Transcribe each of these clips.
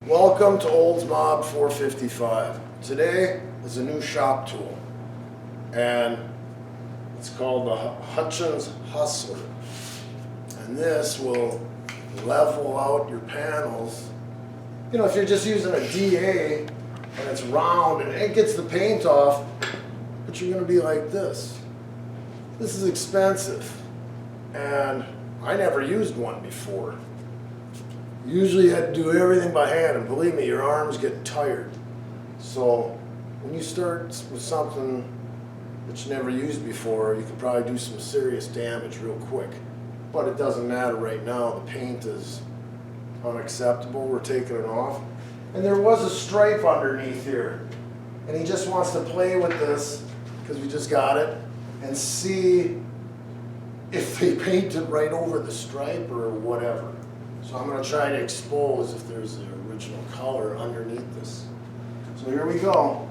Welcome to Olds Mob 455. Today is a new shop tool, and it's called the Hutchins Hustler. And this will level out your panels. You know, if you're just using a DA and it's round and it gets the paint off, but you're going to be like this. This is expensive, and I never used one before. Usually you had to do everything by hand, and believe me, your arms get tired. So when you start with something that you never used before, you could probably do some serious damage real quick. But it doesn't matter right now. The paint is unacceptable. We're taking it off. And there was a stripe underneath here. And he just wants to play with this, because we just got it, and see if they paint it right over the stripe or whatever. So I'm going to try to expose if there's the original color underneath this. So here we go.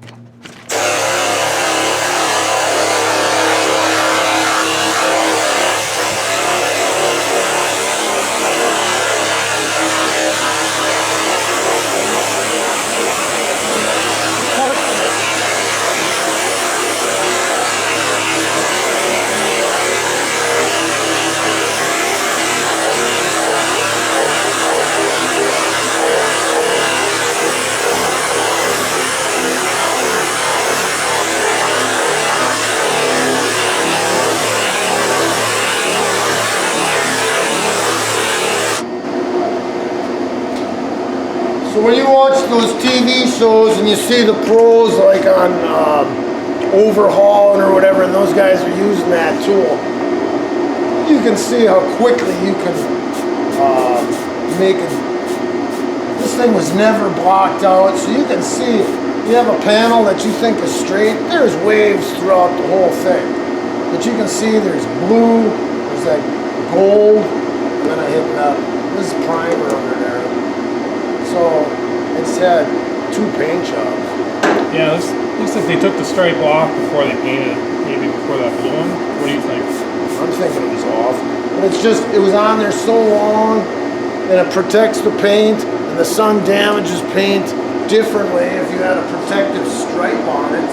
So when you watch those TV shows and you see the pros like on Overhauling or whatever, and those guys are using that tool, you can see how quickly you can make it. This thing was never blocked out, so you can see you have a panel that you think is straight. There's waves throughout the whole thing, but you can see there's blue, there's that gold, and then I hit that. This is primer under there. So it's had two paint jobs. Yeah, this looks like they took the stripe off before they painted it, maybe before that blue one. What do you think? I'm thinking it was off. But it's just, it was on there so long, and it protects the paint, and the sun damages paint differently if you had a protective stripe on it.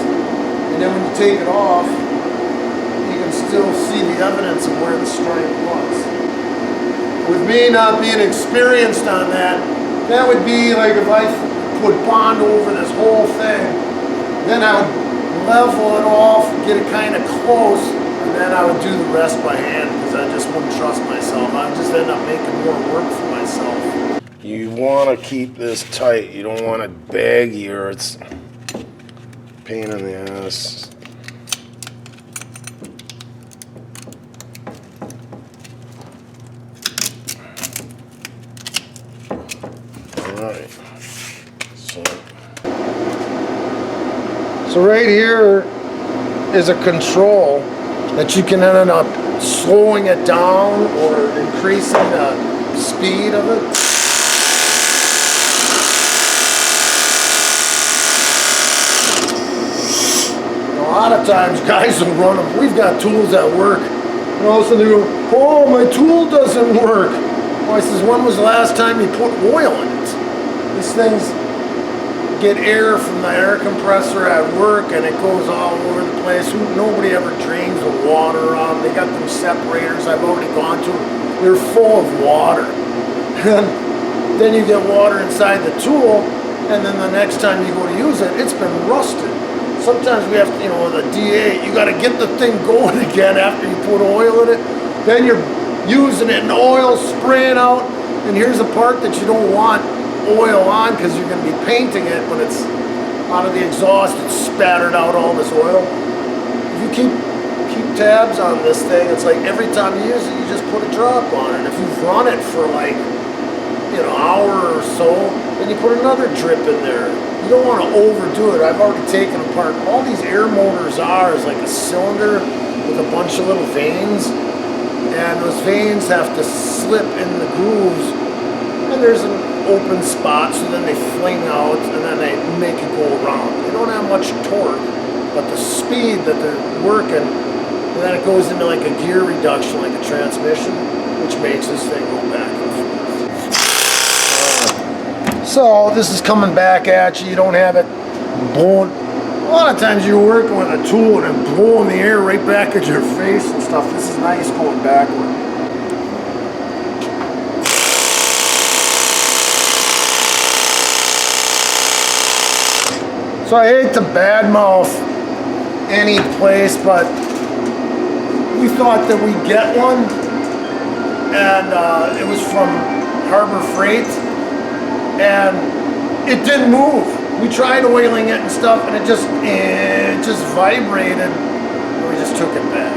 And then when you take it off, you can still see the evidence of where the stripe was. With me not being experienced on that, that would be like if I put bond over this whole thing, then I would level it off, get it kind of close, and then I would do the rest by hand because I just wouldn't trust myself. I would just end up making more work for myself. You want to keep this tight. You don't want it baggy or it's a pain in the ass. Alright, so right here is a control that you can end up slowing it down or increasing the speed of it. And a lot of times guys will run them. We've got tools at work, and all of a sudden they go, "Oh, my tool doesn't work." Well, I says, "When was the last time you put oil in it?" These things get air from the air compressor at work, and it goes all over the place. Nobody ever drains the water on. They got them separators I've already gone to. They're full of water. And then you get water inside the tool, and then the next time you go to use it, it's been rusted. Sometimes we have to, you know, with a DA, you got to get the thing going again after you put oil in it. Then you're using it and oil spraying out, and here's a part that you don't want oil on because you're going to be painting it when it's out of the exhaust. It's spattered out all this oil. If you keep tabs on this thing, it's like every time you use it, you just put a drop on it. If you've run it for like, you know, an hour or so, then you put another drip in there. You don't want to overdo it. I've already taken apart. All these air motors is like a cylinder with a bunch of little veins, and those veins have to slip in the grooves, and there's an open spot, so then they fling out and then they make it go around. They don't have much torque, but the speed that they're working, and then it goes into like a gear reduction, like a transmission, which makes this thing go back and forth. So this is coming back at you. You don't have it blowing. A lot of times you're working with a tool and it blowing the air right back at your face and stuff. This is nice going backward. So I hate to badmouth any place, but we thought that we'd get one, and it was from Harbor Freight, and it didn't move. We tried oiling it and stuff, and it just vibrated, and we just took it back.